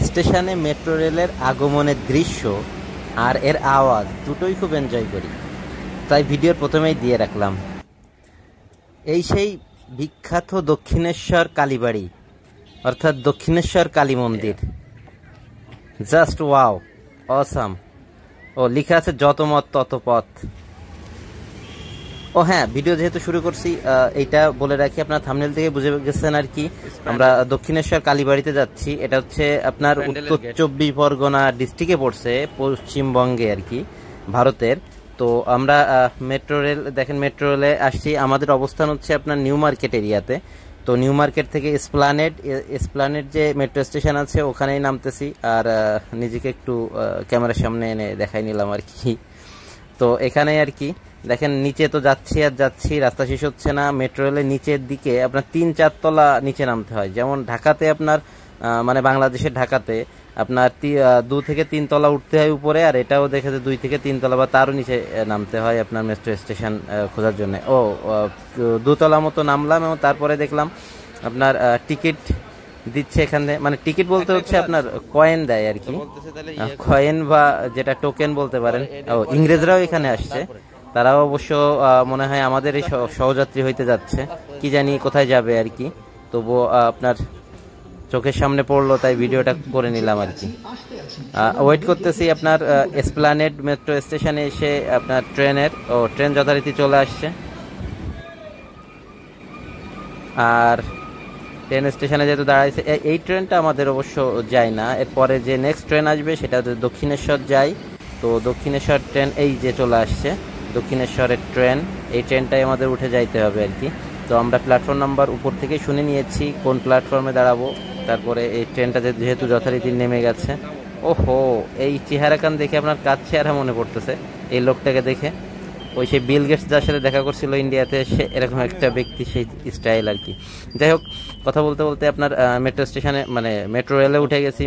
স্টেশনে মেট্রো রেলের আগমনের দৃশ্য আর এর আওয়াজ দুটোই খুব এনজয় করি, তাই ভিডিওর প্রথমেই দিয়ে রাখলাম। এই সেই বিখ্যাত দক্ষিণেশ্বর কালীবাড়ি, অর্থাৎ দক্ষিণেশ্বর কালী মন্দির। Just wow, awesome. ও লিখা আছে যত মত তত পথ। ও হ্যাঁ, ভিডিও যেহেতু শুরু করছি, এইটা বলে রাখি, আপনার থাম্বনেল থেকে বুঝে গেছেন আর কি, আমরা দক্ষিণেশ্বর কালীবাড়িতে যাচ্ছি। এটা হচ্ছে আপনার উত্তর 24 পরগনা ডিস্ট্রিক্টে পড়ছে, পশ্চিমবঙ্গে আর কি, ভারতের। তো আমরা মেট্রো রেল দেখেন, মেট্রো রেলে আসছি। আমাদের অবস্থান হচ্ছে আপনার নিউ মার্কেট এরিয়াতে। তো নিউ মার্কেট থেকে এসপ্লানেড যে মেট্রো স্টেশন আছে ওখানেই নামতেছি। আর নিজেকে একটু ক্যামেরার সামনে এনে দেখাই নিলাম আর কি। তো এখানে আর কি দেখেন, নিচে তো যাচ্ছি আর যাচ্ছি, রাস্তা শেষ হচ্ছে না। মেট্রো রেলের নিচের দিকে আপনার 3-4 তলা নিচে নামতে হয়। যেমন ঢাকাতে আপনার মানে বাংলাদেশের ঢাকাতে আপনার 2 থেকে 3 তলা উঠতে হয় উপরে, আর এটাও দেখে যে 2 থেকে 3 তলা বা তারও নিচে নামতে হয় আপনার মেট্রো স্টেশন খোঁজার জন্য। 2 তলা মতো নামলাম এবং তারপরে দেখলাম আপনার টিকিট দিচ্ছে এখানে। মানে টিকিট বলতে হচ্ছে আপনার কয়েন দেয় আর কি, কয়েন বা যেটা টোকেন বলতে পারেন। ইংরেজরাও এখানে আসছে, তারাও অবশ্য মনে হয় আমাদের এই সহযাত্রী হইতে যাচ্ছে, কি জানি কোথায় যাবে আর কি। তবুও আপনার চোখের সামনে পড়লো তাই ভিডিওটা করে নিলাম আর কি। ওয়েট করতেছি আপনার এসপ্লানেড মেট্রো স্টেশনে এসে আপনার ট্রেন যথারীতি চলে আসছে। আর ট্রেন স্টেশনে যেহেতু দাঁড়াইছে, এই ট্রেনটা আমাদের অবশ্য যায় না। এরপরে যে নেক্সট ট্রেন আসবে সেটা দক্ষিণেশ্বর যায়। তো দক্ষিণেশ্বর ট্রেন এই যে চলে আসছে, দক্ষিণেশ্বরের ট্রেন। এই ট্রেনটাই আমাদের উঠে যাইতে হবে আর কি। তো আমরা প্ল্যাটফর্ম নাম্বার উপর থেকে শুনে নিয়েছি কোন প্ল্যাটফর্মে দাঁড়াবো। তারপরে এই ট্রেনটা যেহেতু যথারীতি নেমে গেছে। ওহো, এই চেহারাকান দেখে আপনার কাজ চেহারা মনে পড়তেছে এই লোকটাকে দেখে। ওই সেই বিল গেটস যার সাথে দেখা করছিল ইন্ডিয়াতে, সে এরকম একটা ব্যক্তি, সেই স্টাইল আর কি। যাই হোক, কথা বলতে বলতে আপনার মেট্রো স্টেশনে মানে মেট্রো রেলে উঠে গেছি।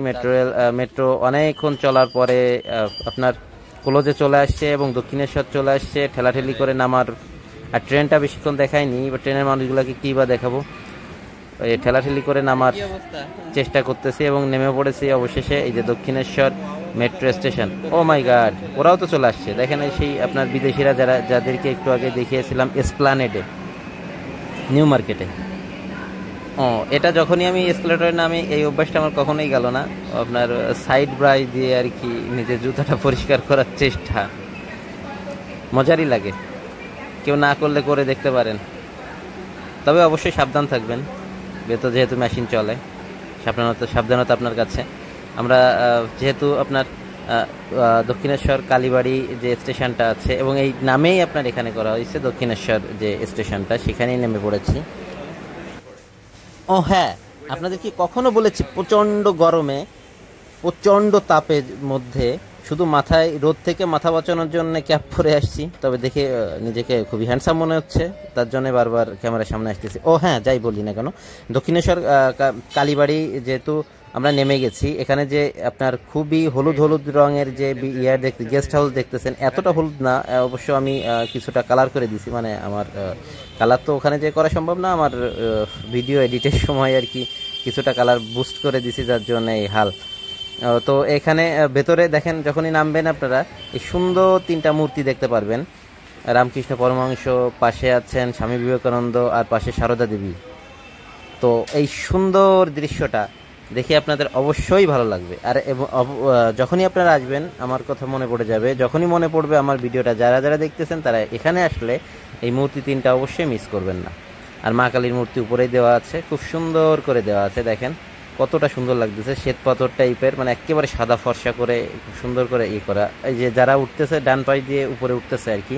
মেট্রো অনেকক্ষণ চলার পরে আপনার ক্লোজে চলে আসছে এবং দক্ষিণেশ্বর চলে আসছে। ঠেলাঠেলি করে নামার, আর ট্রেনটা বেশিক্ষণ দেখায়নি, বা ট্রেনের মানুষগুলোকে কী বা দেখাবো। এই ঠেলাঠেলি করে নামার চেষ্টা করতেছি এবং নেমে পড়েছি অবশেষে এই যে দক্ষিণেশ্বর মেট্রো স্টেশন। ও মাই গড, ওরাও তো চলে আসছে দেখেন। সেই আপনার বিদেশিরা যাদেরকে একটু আগে দেখিয়েছিলাম এসপ্লানেডে, নিউ মার্কেটে। এটা যখনই আমি এসকেলেটরে নামি, এই অভ্যাসটা আমার কখনোই গেল না। আপনার সাইড ব্রাশ দিয়ে আর কি নিজের জুতাটা পরিষ্কার করার চেষ্টা, মজারই লাগে। কেউ না করলে করে দেখতে পারেন, তবে অবশ্যই সাবধান থাকবেন, যেহেতু মেশিন চলে। সাবধানতা আপনার কাছে। আমরা যেহেতু আপনার দক্ষিণেশ্বর কালীবাড়ি যে স্টেশনটা আছে, এবং এই নামেই আপনার এখানে করা হয়েছে দক্ষিণেশ্বর যে স্টেশনটা, সেখানেই নেমে পড়েছি। ও হ্যাঁ, আপনাদের কি কখনো বলেছি প্রচণ্ড গরমে, প্রচণ্ড তাপের মধ্যে শুধু মাথায় রোদ থেকে মাথা বাঁচানোর জন্য ক্যাপ পরে আসছি। তবে দেখে নিজেকে খুবই হ্যান্ডসাম মনে হচ্ছে, তার জন্য বারবার ক্যামেরার সামনে আসতেছি। ও হ্যাঁ, যাই বলি না কেন, দক্ষিণেশ্বর কালীবাড়ি যেহেতু আমরা নেমে গেছি, এখানে যে আপনার খুবই হলুদ রঙের যে গেস্ট হাউস দেখতেছেন, এতটা হলুদ না অবশ্য, আমি কিছুটা কালার করে দিছি। মানে আমার কালার তো ওখানে যে করা সম্ভব না, আমার ভিডিও এডিটের সময় আর কি কিছুটা কালার বুস্ট করে দিছি, যার জন্য এই হাল। তো এখানে ভেতরে দেখেন, যখনই নামবেন আপনারা এই সুন্দর 3টা মূর্তি দেখতে পারবেন। রামকৃষ্ণ পরমহংস পাশে আছেন, স্বামী বিবেকানন্দ, আর পাশে সারদা দেবী। তো এই সুন্দর দৃশ্যটা দেখে আপনাদের অবশ্যই ভালো লাগবে। আর যখনই আপনারা আসবেন আমার কথা মনে পড়ে যাবে, যখনই মনে পড়বে আমার ভিডিওটা, যারা দেখতেছেন তারা এখানে আসলে এই মূর্তি 3টা অবশ্যই মিস করবেন না। আর মা কালীর মূর্তি উপরেই দেওয়া আছে, খুব সুন্দর করে দেওয়া আছে। দেখেন কতটা সুন্দর লাগতেছে, শ্বেত পাথর টাইপের, মানে একেবারে সাদা ফর্সা করে খুব সুন্দর করে করা। এই যে যারা উঠতেছে ডান পাশ দিয়ে উপরে উঠতেছে আর কি,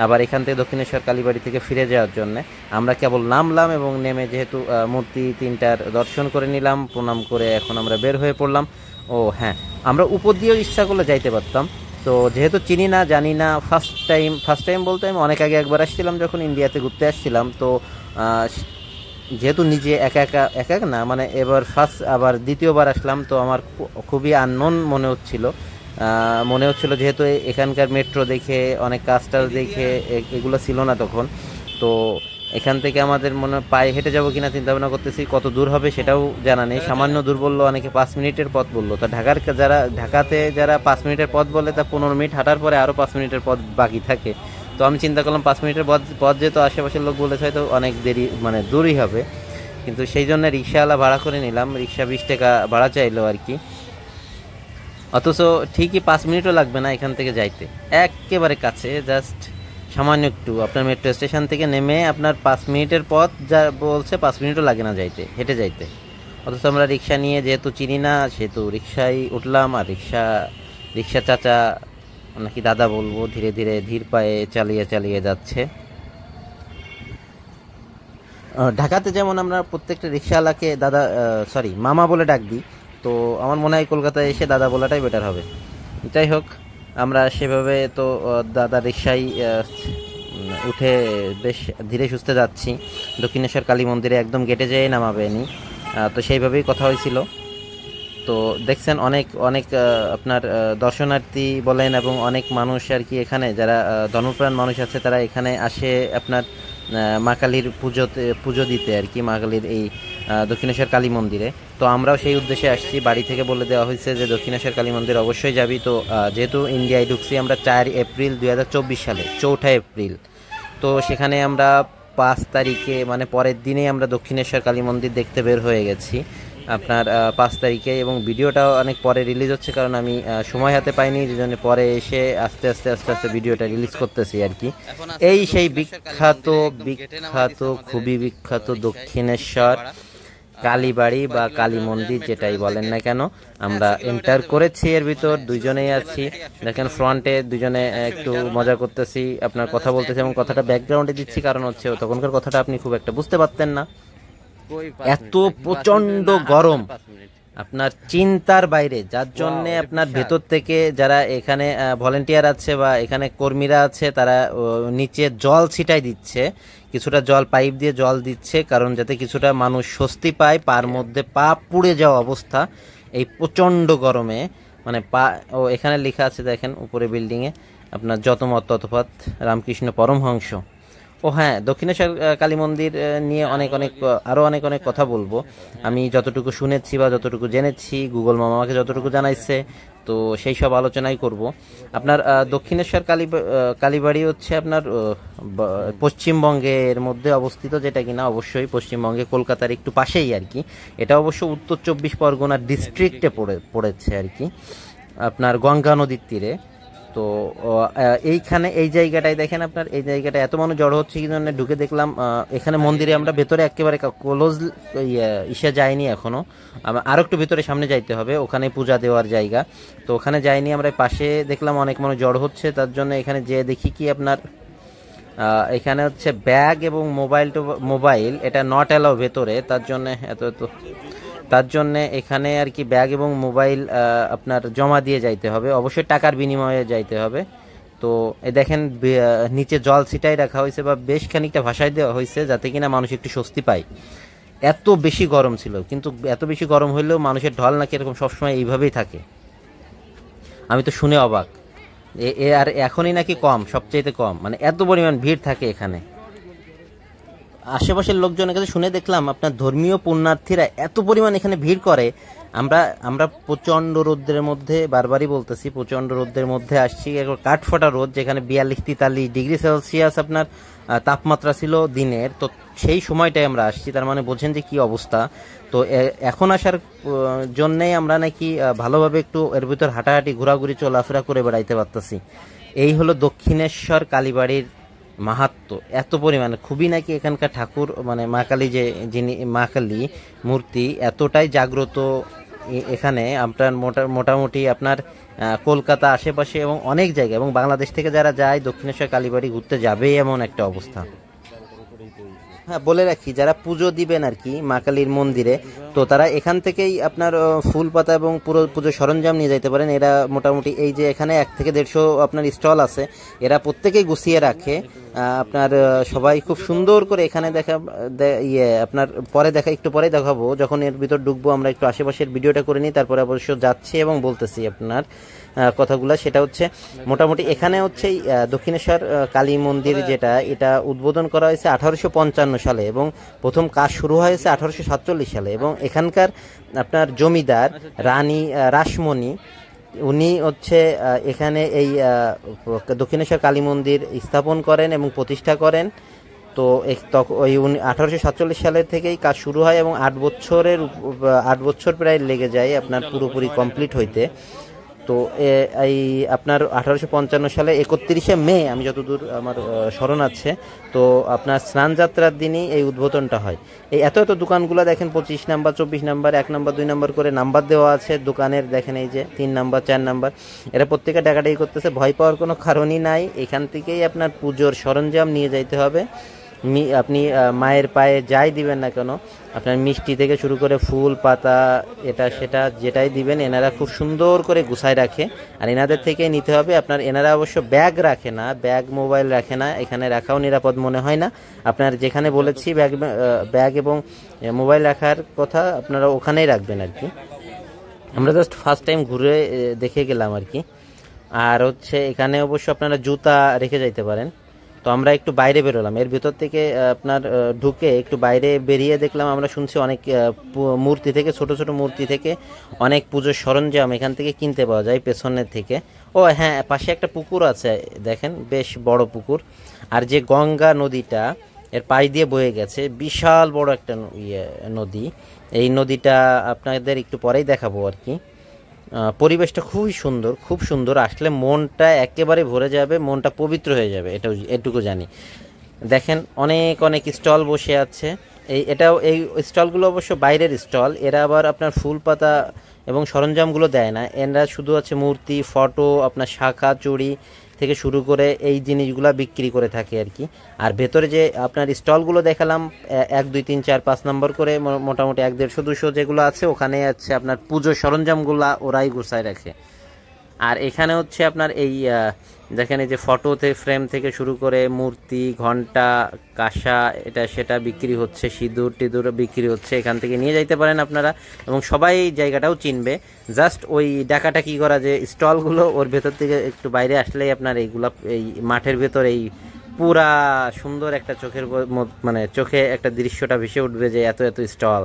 আবার এখান থেকে দক্ষিণেশ্বর কালীবাড়ি থেকে ফিরে যাওয়ার জন্য আমরা কেবল নামলাম এবং নেমে যেহেতু মূর্তি 3টার দর্শন করে নিলাম, প্রণাম করে এখন আমরা বের হয়ে পড়লাম। ও হ্যাঁ, আমরা উপর দিয়েও ইচ্ছা করলে যাইতে পারতাম। তো যেহেতু চিনি না, জানি না, ফার্স্ট টাইম বলতে আমি অনেক আগে একবার আসছিলাম যখন ইন্ডিয়াতে ঘুরতে আসছিলাম। তো যেহেতু নিজে একা না, মানে এবার ফার্স্ট আবার দ্বিতীয়বার আসলাম, তো আমার খুবই আননোন মনে হচ্ছিল যেহেতু এখানকার মেট্রো দেখে, অনেক কাজটাজ দেখে এগুলো ছিল না তখন। তো এখান থেকে আমাদের মনে পায়ে হেঁটে যাবো কিনা চিন্তা ভাবনা করতেছি, কত দূর হবে সেটাও জানা নেই। সামান্য দূর বললো, অনেকে 5 মিনিটের পথ বললো। তা ঢাকাতে যারা 5 মিনিটের পথ বলে, তা 15 মিনিট হাঁটার পরে আরও 5 মিনিটের পথ বাকি থাকে। তো আমি চিন্তা করলাম 5 মিনিটের পথ যেহেতু আশেপাশের লোক বলেছে হয়তো অনেক দেরি মানে দূরই হবে, কিন্তু সেই জন্য রিক্সাওয়ালা ভাড়া করে নিলাম। রিক্সা 20 টাকা ভাড়া চাইলো আর কি। অথচ ঠিকই 5 মিনিটও লাগবে না এখান থেকে যাইতে, একেবারে কাছে, জাস্ট সামান্য একটু। আপনার মেট্রো স্টেশন থেকে নেমে আপনার 5 মিনিটের পথ যা বলছে, 5 মিনিটও লাগে না যাইতে, হেঁটে যাইতে। অথচ আমরা রিক্সা নিয়ে যেহেতু চিনি না, সেহেতু রিক্সায় উঠলাম। আর রিক্সা চাচা নাকি দাদা বলবো, ধীরে ধীরে ধীর পায়ে চালিয়ে যাচ্ছে। ঢাকাতে যেমন আমরা প্রত্যেকটা রিক্সাওয়ালাকে দাদা মামা বলে ডাক দিই, তো আমার মনে হয় কলকাতায় এসে দাদা বলাটাই বেটার হবে। যাই হোক, আমরা সেভাবে তো দাদা রিক্সায় উঠে বেশ ধীরে সুস্থে যাচ্ছি। দক্ষিণেশ্বর কালী মন্দিরে একদম গেটে যেয়ে নামাবে নি, তো সেইভাবেই কথা হয়েছিল। তো দেখছেন অনেক অনেক আপনার দর্শনার্থী বলেন এবং অনেক মানুষ আর কি, এখানে যারা ধর্মপ্রাণ মানুষ আছে তারা এখানে আসে আপনার মা কালীর পুজো দিতে আর কি, মা কালীর এই দক্ষিণেশ্বর কালী মন্দিরে। তো আমরাও সেই উদ্দেশ্যে আসছি। বাড়ি থেকে বলে দেওয়া হয়েছে যে দক্ষিণেশ্বর কালী মন্দির অবশ্যই যাবি। তো যেহেতু ইন্ডিয়ায় ঢুকছি আমরা 4 এপ্রিল 2024 সালে, 4 এপ্রিল, তো সেখানে আমরা 5 তারিখে মানে পরের দিনেই আমরা দক্ষিণেশ্বর কালী মন্দির দেখতে বের হয়ে গেছি আপনার 5 তারিখে। এবং ভিডিওটাও অনেক পরে রিলিজ হচ্ছে, কারণ আমি সময় হাতে পাইনি, যে জন্য পরে এসে আস্তে আস্তে ভিডিওটা রিলিজ করতেছি আর কি। এই সেই বিখ্যাত খুবই বিখ্যাত দক্ষিণেশ্বর কালীবাড়ি বা কালী মন্দির যেটাই বলেন না কেন, আমরা এন্টার করেছি। এর ভিতর দুইজনেই আছি, দেখেন ফ্রন্টে দুজনে একটু মজা করতেছি, আপনার কথা বলতেছি এবং কথাটা ব্যাকগ্রাউন্ডে দিচ্ছি, কারণ হচ্ছে তখনকার কথাটা আপনি খুব একটা বুঝতে পারতেন না, এত প্রচন্ড গরম আপনার চিন্তার বাইরে। যার জন্য আপনার ভেতর থেকে যারা এখানে ভলেন্টিয়ার আছে বা এখানে কর্মীরা আছে, তারা নিচে জল ছিটাই দিচ্ছে, কিছুটা জল পাইপ দিয়ে জল দিচ্ছে, কারণ যাতে কিছুটা মানুষ স্বস্তি পায়। পার মধ্যে পা পুড়ে যাওয়া অবস্থা এই প্রচন্ড গরমে, মানে পা এখানে লেখা আছে দেখেন উপরে বিল্ডিংয়ে আপনার যত মত ততপথ রামকৃষ্ণ পরমহংস। ও হ্যাঁ, দক্ষিণেশ্বর কালী মন্দির নিয়ে আরও অনেক কথা বলবো। আমি যতটুকু শুনেছি বা যতটুকু জেনেছি, গুগল মামা আমাকে যতটুকু জানাইছে, তো সেই সব আলোচনাই করব। আপনার দক্ষিণেশ্বর কালীবাড়ি হচ্ছে আপনার পশ্চিমবঙ্গের মধ্যে অবস্থিত, যেটা কিনা অবশ্যই পশ্চিমবঙ্গে কলকাতার একটু পাশেই আর কি। এটা অবশ্য উত্তর 24 পরগনা ডিস্ট্রিক্টে পড়েছে আর কি, আপনার গঙ্গা নদীর তীরে। তো এইখানে এই জায়গাটায় দেখেন আপনার, এই জায়গাটা এত মানুষ জড়ো হচ্ছে কি জন্য ঢুকে দেখলাম এখানে মন্দিরে আমরা ভেতরে একেবারে ক্লোজ ইসে যাইনি এখনো, আরো একটু ভেতরে সামনে যাইতে হবে, ওখানে পূজা দেওয়ার জায়গা। তো ওখানে যাইনি আমরা, পাশে দেখলাম অনেক মানুষ জড়ো হচ্ছে, তার জন্য এখানে যে দেখি কি আপনার এখানে হচ্ছে ব্যাগ এবং মোবাইল এটা নট অ্যালাউ ভেতরে, তার জন্য এখানে আর কি ব্যাগ এবং মোবাইল আপনার জমা দিয়ে যাইতে হবে, অবশ্যই টাকার বিনিময়ে যাইতে হবে। তো দেখেন নিচে জল ছিটাই রাখা হয়েছে বা বেশ খানিকটা ভাসায় দেওয়া হয়েছে, যাতে কিনা মানুষ একটু স্বস্তি পায়। এত বেশি গরম ছিল, কিন্তু এত বেশি গরম হইলেও মানুষের ঢল নাকি এরকম সবসময় এইভাবেই থাকে, আমি তো শুনে অবাক। আর এখনই নাকি কম, সবচেয়ে কম, মানে এত পরিমাণ ভিড় থাকে এখানে। আশেপাশের লোকজনের কাছে শুনে দেখলাম আপনার ধর্মীয় পুণ্যার্থীরা এত পরিমাণ এখানে ভিড় করে। আমরা প্রচণ্ড রোদ্রের মধ্যে, বারবারই বলতেছি, প্রচণ্ড রোদ্রের মধ্যে আসছি, কাঠফাটা রোদ, যেখানে 42-43 ডিগ্রি সেলসিয়াস আপনার তাপমাত্রা ছিল দিনের। তো সেই সময়টাই আমরা আসছি, তার মানে বোঝেন যে কি অবস্থা। তো এখন আসার জন্যেই আমরা নাকি ভালোভাবে একটু এর ভিতর হাঁটাহাঁটি ঘোরাঘুরি চলাফেরা করে বেড়াইতে পারতেছি। এই হলো দক্ষিণেশ্বর কালীবাড়ির মাহাত্ম্য, এত পরিমাণে খুবই নাকি এখানকার ঠাকুর মানে মা কালী, যিনি মা কালী মূর্তি এতটাই জাগ্রত এখানে। আপনার মোটামুটি আপনার কলকাতা আশেপাশে এবং অনেক জায়গায় এবং বাংলাদেশ থেকে যারা যায় দক্ষিণেশ্বর কালীবাড়ি ঘুরতে যাবে এমন একটা অবস্থা। হ্যাঁ, বলে রাখি, যারা পুজো দিবেন আর কি মা কালীর মন্দিরে, তো তো তারা এখান থেকেই আপনার ফুল পাতা এবং পুরো পুজোর সরঞ্জাম নিয়ে যেতে পারেন। এরা মোটামুটি এই যে এখানে 1 থেকে 150 আপনার স্টল আছে, এরা প্রত্যেকেই গুছিয়ে রাখে। আপনার সবাই খুব সুন্দর করে এখানে আপনার পরে একটু পরে দেখাবো, যখন এর ভিতর ঢুকবো আমরা একটু আশেপাশের ভিডিওটা করে নিই, তারপরে অবশ্য যাচ্ছি এবং বলতেছি আপনার কথাগুলো। সেটা হচ্ছে মোটামুটি এখানে হচ্ছে দক্ষিণেশ্বর কালী মন্দির, যেটা এটা উদ্বোধন করা হয়েছে 1855 সালে এবং প্রথম কাজ শুরু হয়েছে 1847 সালে। এবং এখানকার আপনার জমিদার রানী রাসমণি, উনি হচ্ছে এখানে এই দক্ষিণেশ্বর কালী মন্দির স্থাপন করেন এবং প্রতিষ্ঠা করেন। তো ওই 1847 সালের থেকেই কাজ শুরু হয় এবং 8 বছর প্রায় লেগে যায় আপনার পুরোপুরি কমপ্লিট হইতে। তো এই আপনার 1855 সালে 31শে মে, আমি যতদূর আমার স্মরণ আছে, তো আপনার স্নান যাত্রার দিনই এই উদ্বোধনটা হয়। এই এত দোকানগুলো দেখেন, 25 নাম্বার, 24 নাম্বার, 1 নাম্বার, 2 নাম্বার করে নাম্বার দেওয়া আছে দোকানের। দেখেন এই যে 3 নাম্বার, 4 নাম্বার, এরা প্রত্যেকে ডাকাডাকি করতেছে। ভয় পাওয়ার কোনো কারণই নাই। এখান থেকেই আপনার পুজোর সরঞ্জাম নিয়ে যাইতে হবে। আপনি মায়ের পায়ে যাই দিবেন না কেন, আপনার মিষ্টি থেকে শুরু করে ফুল পাতা এটা সেটা যেটাই দিবেন, এনারা খুব সুন্দর করে গুছায় রাখে। আর এনাদের থেকে নিতে হবে আপনার। এনারা অবশ্য ব্যাগ রাখে না, ব্যাগ মোবাইল রাখে না, এখানে রাখাও নিরাপদ মনে হয় না। আপনার যেখানে বলেছি ব্যাগ এবং মোবাইল রাখার কথা, আপনারা ওখানেই রাখবেন আর কি। আমরা জাস্ট ফার্স্ট টাইম ঘুরে দেখে গেলাম আর কি। আর হচ্ছে এখানে অবশ্য আপনারা জুতা রেখে যাইতে পারেন। তো আমরা একটু বাইরে বেরোলাম, এর ভিতর থেকে আপনার ঢুকে একটু বাইরে বেরিয়ে দেখলাম, আমরা শুনছি অনেক মূর্তি থেকে, ছোট ছোট মূর্তি থেকে অনেক পুজোর সরঞ্জাম এখান থেকে কিনতে পাওয়া যায় পেছনের থেকে। ও হ্যাঁ, পাশে একটা পুকুর আছে দেখেন, বেশ বড় পুকুর। আর যে গঙ্গা নদীটা এর পাশ দিয়ে বয়ে গেছে, বিশাল বড় একটা নদী। এই নদীটা আপনাদের একটু পরেই দেখাবো আর কি। পরিবেশটা খুবই সুন্দর, খুব সুন্দর। আসলে মনটা একেবারে ভরে যাবে, মনটা পবিত্র হয়ে যাবে, এটুকু জানি। দেখেন অনেক অনেক স্টল বসে আছে। এই স্টলগুলো অবশ্য বাইরের স্টল। এরা আবার আপনার ফুল পাতা এবং সরঞ্জামগুলো দেয় না, এরা শুধু আছে মূর্তি, ফটো, আপনার শাঁখা চুড়ি থেকে শুরু করে এই জিনিসগুলো বিক্রি করে থাকে আর কি। আর ভেতরে যে আপনার স্টলগুলো দেখালাম 1, 2, 3, 4, 5 নম্বর করে, মোটামুটি 100, 150, 200 যেগুলো আছে, ওখানে আছে আপনার পুজোর সরঞ্জামগুলো ওরাই গুছায় রাখে। আর এখানে হচ্ছে আপনার এই দেখেন এই যে ফটোতে ফ্রেম থেকে শুরু করে মূর্তি, ঘন্টা, কাঁসা, এটা সেটা বিক্রি হচ্ছে, সিঁদুর টিঁদুর বিক্রি হচ্ছে। এখান থেকে নিয়ে যাইতে পারেন আপনারা, এবং সবাই এই জায়গাটাও চিনবে। জাস্ট ওই ডাকাটাকি করা যে স্টলগুলো, ওর ভেতর থেকে একটু বাইরে আসলেই আপনার এইগুলা, এই মাঠের ভেতর এই পুরা সুন্দর একটা মানে চোখে একটা দৃশ্যটা ভেসে উঠবে, যে এত এত স্টল,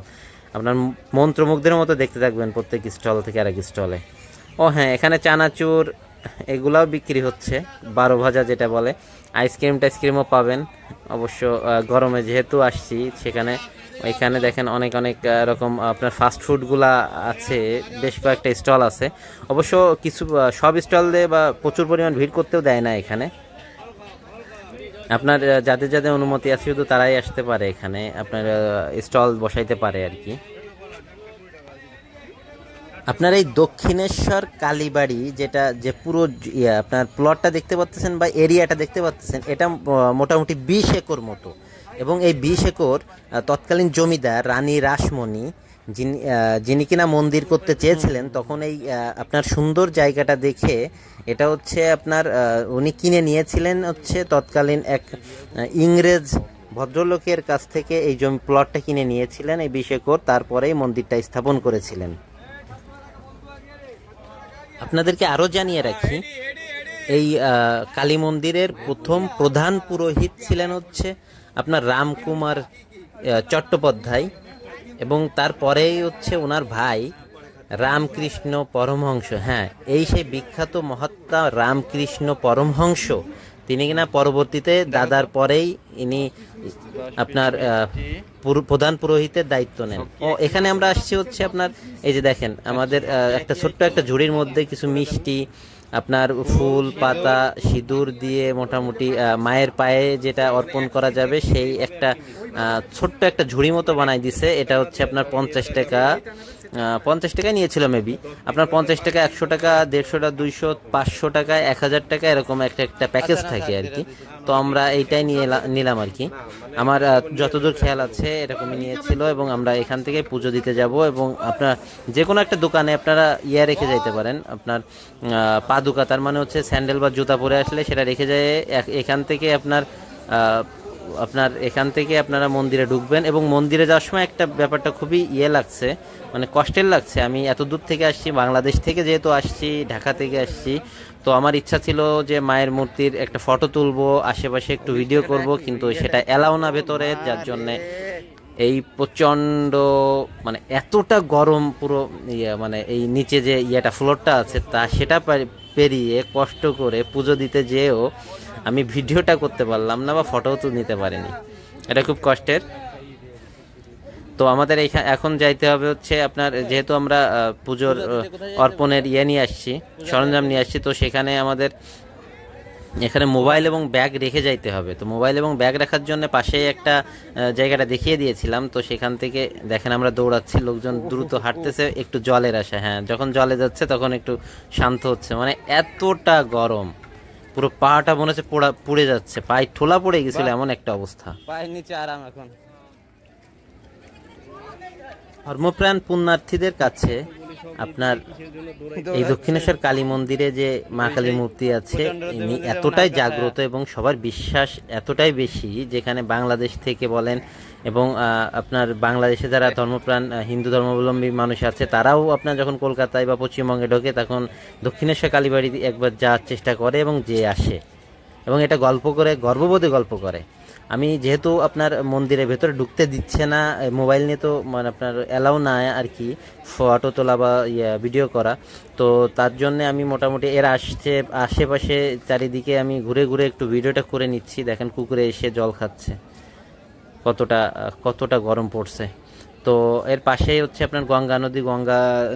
আপনার মন্ত্রমুগ্ধের মতো দেখতে থাকবেন প্রত্যেক স্টল থেকে আরেক স্টলে। ও হ্যাঁ, এখানে চানাচুর এগুলাও বিক্রি হচ্ছে, 12 ভাজা যেটা বলে। আইসক্রিমও পাবেন অবশ্য, গরমে যেহেতু আসছি সেখানে। এখানে দেখেন অনেক অনেক রকম আপনার ফাস্ট ফুডগুলা আছে, বেশ কয়েকটা স্টল আছে। অবশ্য কিছু সব স্টল দিয়ে বা প্রচুর পরিমাণ ভিড় করতেও দেয় না এখানে। আপনার যাদের যাদের অনুমতি আছে শুধু তারাই আসতে পারে এখানে, আপনার স্টল বসাইতে পারে আর কি। আপনার এই দক্ষিণেশ্বর কালীবাড়ি যেটা, যে পুরো আপনার প্লটটা দেখতে পাচ্ছেন বা এরিয়াটা দেখতে পাচ্ছেন, এটা মোটামুটি 20 একর মতো। এবং এই 20 একর তৎকালীন জমিদার রানী রাসমণি, যিনি কিনা মন্দির করতে চেয়েছিলেন, তখন এই আপনার সুন্দর জায়গাটা দেখে, এটা হচ্ছে আপনার উনি কিনে নিয়েছিলেন হচ্ছে তৎকালীন এক ইংরেজ ভদ্রলোকের কাছ থেকে। এই জমি প্লটটা কিনে নিয়েছিলেন এই 20 একর, তারপরেই মন্দিরটা স্থাপন করেছিলেন। আপনাদেরকে আরও জানিয়ে রাখি, এই কালী মন্দিরের প্রথম প্রধান পুরোহিত ছিলেন হচ্ছে আপনার রামকুমার চট্টোপাধ্যায়, এবং তারপরেই হচ্ছে ওনার ভাই রামকৃষ্ণ পরমহংস। হ্যাঁ, এই সেই বিখ্যাত মহাত্মা রামকৃষ্ণ পরমহংস, তিনি কিনা পরবর্তীতে দাদার পরেই ইনি আপনার প্রধান পুরোহিতের দায়িত্ব নেন। ও এখানে আমরা আসছি হচ্ছে আপনার এই যে দেখেন, আমাদের একটা ছোট্ট একটা ঝুড়ির মধ্যে কিছু মিষ্টি, আপনার ফুল পাতা, সিঁদুর দিয়ে মোটামুটি মায়ের পায়ে যেটা অর্পণ করা যাবে, সেই একটা ছোট্ট একটা ঝুড়ি মতো বানাই দিছে। এটা হচ্ছে আপনার 50 টাকা 50 টাকায় নিয়েছিল মেবি, আপনার 50 টাকা, 100 টাকা, 150 টাকা, 200, 500 টাকা, 1000 টাকা, এরকম একটা প্যাকেজ থাকে আর কি। তো আমরা এইটাই নিলাম আর কি। আমার যতদূর খেয়াল আছে এরকমই নিয়েছিল, এবং আমরা এখান থেকে পুজো দিতে যাব। এবং আপনার যে কোনো একটা দোকানে আপনারা রেখে যাইতে পারেন, আপনার পাদুকা, তার মানে হচ্ছে স্যান্ডেল বা জুতা পরে আসলে সেটা রেখে যায় এখান থেকে এখান থেকে আপনারা মন্দিরে ঢুকবেন। এবং মন্দিরে যাওয়ার সময় একটা ব্যাপারটা খুবই লাগছে, মানে কষ্টের লাগছে। আমি এত দূর থেকে আসছি, বাংলাদেশ থেকে যেহেতু আসছি, ঢাকা থেকে আসছি, তো আমার ইচ্ছা ছিল যে মায়ের মূর্তির একটা ফটো তুলবো, আশেপাশে একটু ভিডিও করব, কিন্তু সেটা এলাও না ভেতরে, যার জন্যে এই প্রচণ্ড মানে এতটা গরম, পুরো মানে এই নিচে যে ফ্লোরটা আছে সেটা পেরিয়ে কষ্ট করে পুজো দিতে যেও আমি ভিডিওটা করতে পারলাম না বা ফটোও তো নিতে পারিনি, এটা খুব কষ্টের। তো আমাদের এখন যাইতে হবে হচ্ছে আপনার, যেহেতু আমরা পুজোর অর্পণের নিয়ে আসছি, সরঞ্জাম নিয়ে আসছি, তো সেখানে আমাদের এখানে মোবাইল এবং ব্যাগ রেখে যাইতে হবে। তো মোবাইল এবং ব্যাগ রাখার জন্য পাশেই একটা জায়গাটা দেখিয়ে দিয়েছিলাম, তো সেখান থেকে দেখেন আমরা দৌড়াচ্ছি, লোকজন দ্রুত হাঁটতেছে একটু জলের আশা। হ্যাঁ, যখন জলে যাচ্ছে তখন একটু শান্ত হচ্ছে, মানে এতটা গরম, পুরো পাটা মনে হচ্ছে পুড়ে যাচ্ছে, পায়ে ঠোলা পড়ে গেছিল, এমন একটা অবস্থা। পায়ের নিচে আরাম এখন। ধর্মপ্রাণ পুণ্যার্থীদের কাছে আপনার এই দক্ষিণেশ্বর কালী মন্দিরে যে মা কালী মূর্তি আছে, ইনি এতটাই জাগ্রত এবং সবার বিশ্বাস এতটাই বেশি, যেখানে বাংলাদেশ থেকে বলেন এবং আপনার বাংলাদেশে যারা ধর্মপ্রাণ হিন্দু ধর্মাবলম্বী মানুষ আছে, তারাও আপনার যখন কলকাতায় বা পশ্চিমবঙ্গে ঢোকে তখন দক্ষিণেশ্বর কালীবাড়ি একবার যাওয়ার চেষ্টা করে এবং যে আসে, এবং এটা গল্প করে, গর্ববোধে গল্প করে। আমি যেহেতু আপনার মন্দিরের ভেতরে ঢুকতে দিচ্ছে না, মোবাইল নিয়ে তো মানে আপনার অ্যালাউ না আর কি, ফটো তোলা বা ভিডিও করা, তো তার জন্য আমি মোটামুটি এর আশেপাশে চারিদিকে আমি ঘুরে ঘুরে একটু ভিডিওটা করে নিচ্ছি। দেখেন কুকুরে এসে জল খাচ্ছে, কতটা গরম পড়ছে। তো এর পাশেই হচ্ছে আপনার গঙ্গা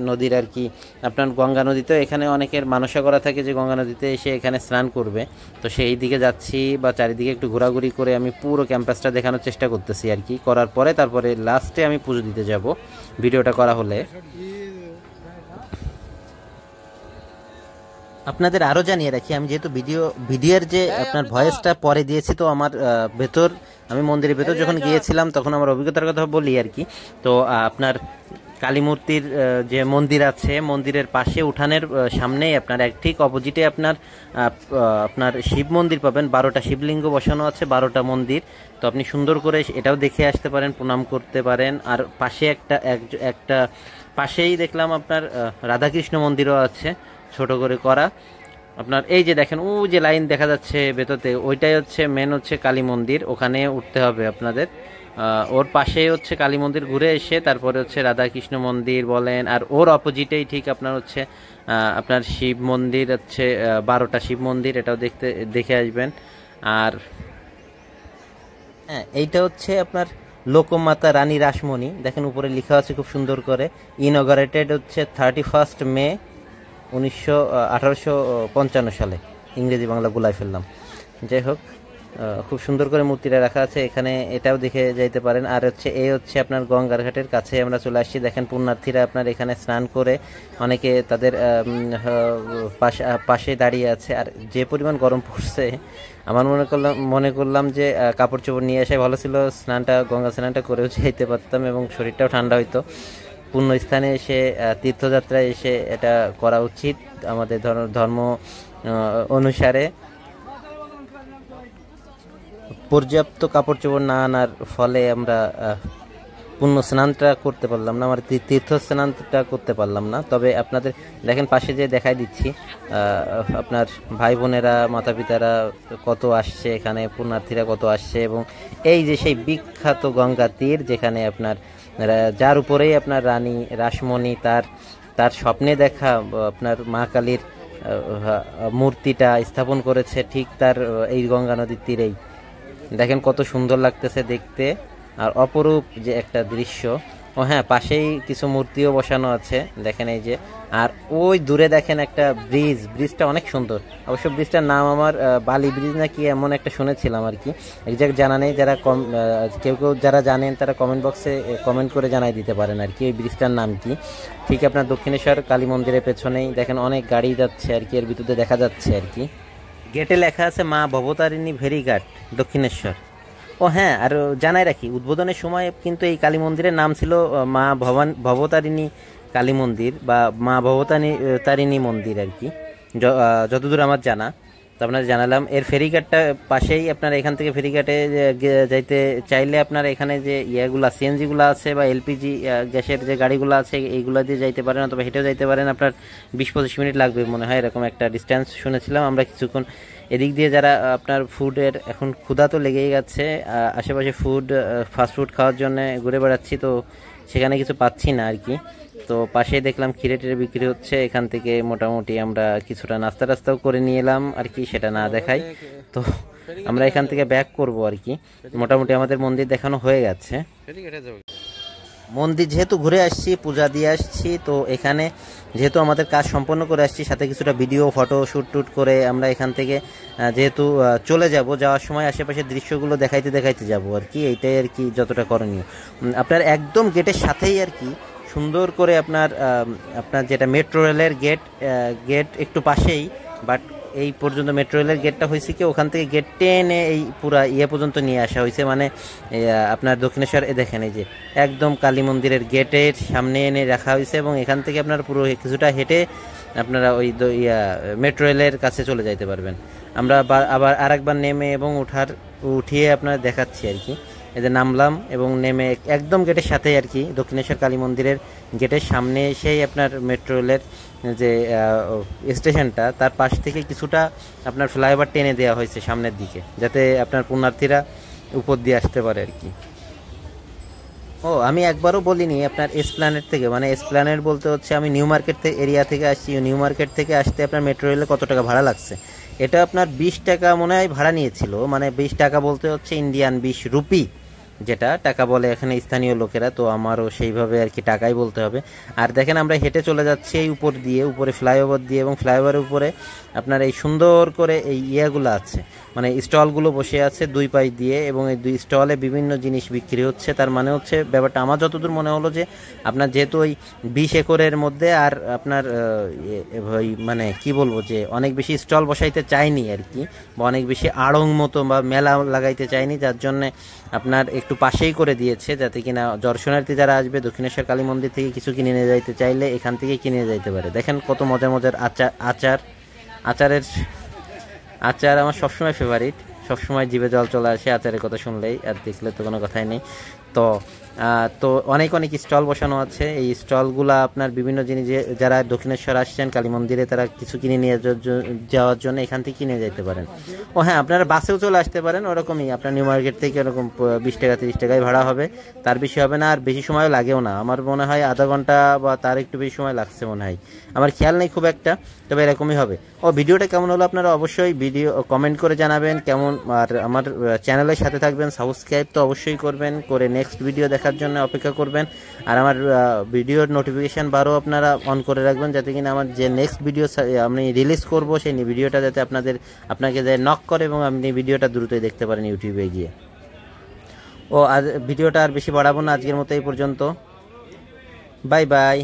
নদীর আর কি, আপনার গঙ্গা নদীতে এখানে অনেকের মানসা করা থাকে যে গঙ্গা নদীতে এসে এখানে স্নান করবে, তো সেই দিকে যাচ্ছি বা চারিদিকে একটু ঘোরাঘুরি করে আমি পুরো ক্যাম্পাসটা দেখানোর চেষ্টা করতেছি আর কি। করার পরে তারপরে লাস্টে আমি পুজো দিতে যাব, ভিডিওটা করা হলে। আপনাদের আরও জানিয়ে রাখি, আমি যেহেতু ভিডিওর যে আপনার ভয়েসটা পরে দিয়েছি, তো আমার আমি মন্দিরের ভেতর যখন গিয়েছিলাম তখন আমার অভিজ্ঞতার কথা বলি আর কি। তো আপনার কালী মূর্তির যে মন্দির আছে, মন্দিরের পাশে উঠানের সামনেই আপনার ঠিক অপোজিটে আপনার শিব মন্দির পাবেন। 12টা শিবলিঙ্গ বসানো আছে, 12টা মন্দির। তো আপনি সুন্দর করে এটাও দেখে আসতে পারেন, প্রণাম করতে পারেন। আর পাশে একটা পাশেই দেখলাম আপনার রাধাকৃষ্ণ মন্দিরও আছে, ছোট করে করা। আপনার এই যে দেখেন ও যে লাইন দেখা যাচ্ছে ভেতরতে, ওইটাই হচ্ছে মেন হচ্ছে কালী মন্দির, ওখানে উঠতে হবে আপনাদের। ওর পাশেই হচ্ছে কালী মন্দির, ঘুরে এসে তারপরে হচ্ছে রাধাকৃষ্ণ মন্দির বলেন। আর ওর অপোজিটেই ঠিক আপনার হচ্ছে আপনার শিব মন্দির হচ্ছে, 12টা শিব মন্দির, এটাও দেখে আসবেন। আর হ্যাঁ, এইটা হচ্ছে আপনার লোকমাতা রানী রাসমণি, দেখেন উপরে লেখা আছে খুব সুন্দর করে, ইনঅগারেটেড হচ্ছে 31 মে 1855 সালে। ইংরেজি বাংলা গুলাই ফেললাম, যাই হোক খুব সুন্দর করে মূর্তিটা রাখা আছে এখানে, এটাও দেখে যাইতে পারেন। আর হচ্ছে এই হচ্ছে আপনার গঙ্গার ঘাটের কাছে আমরা চলে আসছি। দেখেন পুণ্যার্থীরা আপনার এখানে স্নান করে অনেকে তাদের পাশে দাঁড়িয়ে আছে। আর যে পরিমাণ গরম পড়ছে, আমার মনে করলাম যে কাপড় চোপড় নিয়ে আসাই ভালো ছিল, গঙ্গা স্নানটা করেও যেতে পারতাম এবং শরীরটাও ঠান্ডা হইতো। পূর্ণ স্থানে এসে, তীর্থযাত্রায় এসে এটা করা উচিত আমাদের ধর্ম অনুসারে। পর্যাপ্ত কাপড় চোপড় না আনার ফলে আমরা পূর্ণ স্নানটা করতে পারলাম না, আমার তীর্থ স্নানটা করতে পারলাম না। তবে আপনাদের দেখেন পাশে যে দেখাই দিচ্ছি, আপনার ভাই বোনেরা, মাতা পিতারা কত আসছে এখানে, পুণ্যার্থীরা কত আসছে। এবং এই যে সেই বিখ্যাত গঙ্গা তীর, যেখানে আপনার যার উপরেই আপনার রানী রাসমণি তার স্বপ্নে দেখা আপনার মা কালীর মূর্তিটা স্থাপন করেছে, ঠিক তার এই গঙ্গা নদীর তীরেই। দেখেন কত সুন্দর লাগতেছে দেখতে, আর অপরূপ যে একটা দৃশ্য। ও হ্যাঁ, পাশেই কিছু মূর্তিও বসানো আছে দেখেন এই যে। আর ওই দূরে দেখেন একটা ব্রিজটা অনেক সুন্দর। অবশ্য ব্রিজটার নাম আমার বালি ব্রিজ না কি এমন একটা শুনেছিলাম আর কি, একজ্যাক্ট জানা নেই। যারা কেউ যারা জানেন তারা কমেন্ট বক্সে কমেন্ট করে জানাই দিতে পারেন আর কি ওই ব্রিজটার নাম কি। ঠিক আপনার দক্ষিণেশ্বর কালী মন্দিরের পেছনেই দেখেন অনেক গাড়ি যাচ্ছে আর কি, এর ভিতরে দেখা যাচ্ছে আর কি। গেটে লেখা আছে মা ভবতারিণী ফেরিঘাট দক্ষিণেশ্বর। ও হ্যাঁ, আর জানাই রাখি উদ্বোধনের সময় কিন্তু এই কালী মন্দিরের নাম ছিল মা ভবতারিণী কালী মন্দির বা মা ভবতারিণী মন্দির আর কি, যতদূর আমার জানা। তো আপনারা জানালাম এর ফেরিঘাটটা পাশেই। আপনারা এখান থেকে ফেরিঘাটে যাইতে চাইলে আপনারা এখানে যে ইয়েগুলা সিএনজিগুলো আছে বা এলপিজি গ্যাসের যে গাড়িগুলো আছে এইগুলো দিয়ে যাইতে পারেন, অথবা হেঁটেও যাইতে পারেন। আপনার 20-25 মিনিট লাগবে মনে হয়, এরকম একটা ডিস্টেন্স শুনেছিলাম আমরা কিছুক্ষণ। এদিক দিয়ে যারা আপনার ফুডের এখন ক্ষুধা তো লেগেই গেছে, আশেপাশে ফাস্ট ফুড খাওয়ার জন্য ঘুরে বেড়াচ্ছি, তো সেখানে কিছু পাচ্ছি না আর কি। তো পাশেই দেখলাম ক্ষীরে টিরে বিক্রি হচ্ছে, এখান থেকে মোটামুটি আমরা কিছুটা নাস্তা টাস্তাও করে নিয়ে এলাম আর কি, সেটা না দেখাই। তো আমরা এখান থেকে ব্যাক করব আর কি। মোটামুটি আমাদের মন্দির দেখানো হয়ে গেছে। মন্দির যেহেতু ঘুরে আসছি, পূজা দিয়ে আসছি, তো এখানে যেহেতু আমাদের কাজ সম্পন্ন করে আসছি, সাথে কিছুটা ভিডিও ফটো শ্যুট করে আমরা এখান থেকে যেহেতু চলে যাব, যাওয়ার সময় আশেপাশের দৃশ্যগুলো দেখাইতে যাব আর কি। এইটাই আর কি যতটা করণীয়। আপনার একদম গেটের সাথেই আর কি সুন্দর করে আপনার যেটা মেট্রো রেলের গেট একটু পাশেই, বাট এই পর্যন্ত মেট্রো রেলের গেটটা হয়েছে কি ওখান থেকে গেট টেনে এই পুরা পর্যন্ত নিয়ে আসা হয়েছে। মানে আপনার দক্ষিণেশ্বর দেখেন এই যে একদম কালী মন্দিরের গেটের সামনে এনে রাখা হয়েছে, এবং এখান থেকে আপনার পুরো কিছুটা হেঁটে আপনারা ওই মেট্রো রেলের কাছে চলে যাইতে পারবেন। আমরা আবার আরেকবার নেমে এবং উঠিয়ে আপনার দেখাচ্ছি আর কি। এদের নামলাম এবং নেমে একদম গেটের সাথেই আর কি দক্ষিণেশ্বর কালী মন্দিরের গেটের সামনে এসেই আপনার মেট্রো রেলের যে স্টেশনটা, তার পাশ থেকে কিছুটা আপনার ফ্লাইওভার টেনে দেওয়া হয়েছে সামনের দিকে, যাতে আপনার পুণ্যার্থীরা উপর দিয়ে আসতে পারে আর কি। ও আমি একবারও বলিনি আপনার এসপ্ল্যানেড থেকে, মানে এসপ্ল্যানেড বলতে হচ্ছে আমি নিউ মার্কেট এরিয়া থেকে আসছি। নিউ মার্কেট থেকে আসতে আপনার মেট্রো রেলে কত টাকা ভাড়া লাগছে, এটা আপনার 20 টাকা মনে হয় ভাড়া নিয়েছিল। মানে 20 টাকা বলতে হচ্ছে ইন্ডিয়ান 20 রুপি, যেটা টাকা বলে এখানে স্থানীয় লোকেরা, তো আমারও সেইভাবে আর কি টাকাই বলতে হবে। আর দেখেন আমরা হেঁটে চলে যাচ্ছি এই উপরে ফ্লাইওভার দিয়ে, এবং ফ্লাইওভারের উপরে আপনার এই সুন্দর করে এই ইয়েগুলো আছে, মানে স্টলগুলো বসে আছে দুই পাশ দিয়ে, এবং এই দুই স্টলে বিভিন্ন জিনিস বিক্রি হচ্ছে। তার মানে হচ্ছে ব্যাপারটা আমার যতদূর মনে হলো যে আপনার যেহেতু ওই 20 একরের মধ্যে আর আপনার ওই মানে কি বলবো যে অনেক বেশি স্টল বসাইতে চায়নি আর কি, বা অনেক বেশি আড়ং মতো বা মেলা লাগাইতে চায়নি, যার জন্যে আপনার একটু পাশেই করে দিয়েছে, যাতে কিনা দর্শনার্থী যারা আসবে দক্ষিণেশ্বর কালী মন্দির থেকে কিছু কিনে নিয়ে যাইতে চাইলে এখান থেকে কিনে যাইতে পারে। দেখেন কত মজার আচার আমার সবসময় ফেভারিট, সবসময় জিভে জল চলে আসে আচারের কথা শুনলেই, আর দেখলে তো কোনো কথাই নেই। তো অনেক স্টল বসানো আছে। এই স্টলগুলো আপনার বিভিন্ন জিনিস যারা দক্ষিণেশ্বর আসছেন কালী মন্দিরে তারা কিছু কিনে নিয়ে যাওয়ার জন্য এখান থেকে কিনে যেতে পারেন। ও হ্যাঁ, আপনারা বাসেও চলে আসতে পারেন, ওরকমই আপনার নিউ মার্কেট থেকে ওরকম 20 টাকা 30 টাকায় ভাড়া হবে, তার বেশি হবে না, আর বেশি সময় লাগেও না। আমার মনে হয় আধা ঘন্টা বা তার একটু বেশি সময় লাগছে মনে হয়, আমার খেয়াল নেই খুব একটা, তবে এরকমই হবে। ভিডিওটা কেমন হলো আপনারা অবশ্যই কমেন্ট করে জানাবেন কেমন, আর আমার চ্যানেলের সাথে থাকবেন, সাবস্ক্রাইব তো অবশ্যই করবেন, করে নেক্সট ভিডিও দেখার জন্য অপেক্ষা করবেন। আর আমার ভিডিওর নোটিফিকেশন বারও আপনারা অন করে রাখবেন, যাতে কিনা আমার যে নেক্সট ভিডিও আমি রিলিজ করব সেই ভিডিওটা যাতে আপনাকে নক করে এবং আপনি ভিডিওটা দ্রুতই দেখতে পারেন ইউটিউবে গিয়ে। আজ ভিডিওটা আর বেশি বাড়াবো না, আজকের মতো এই পর্যন্ত। Bye bye.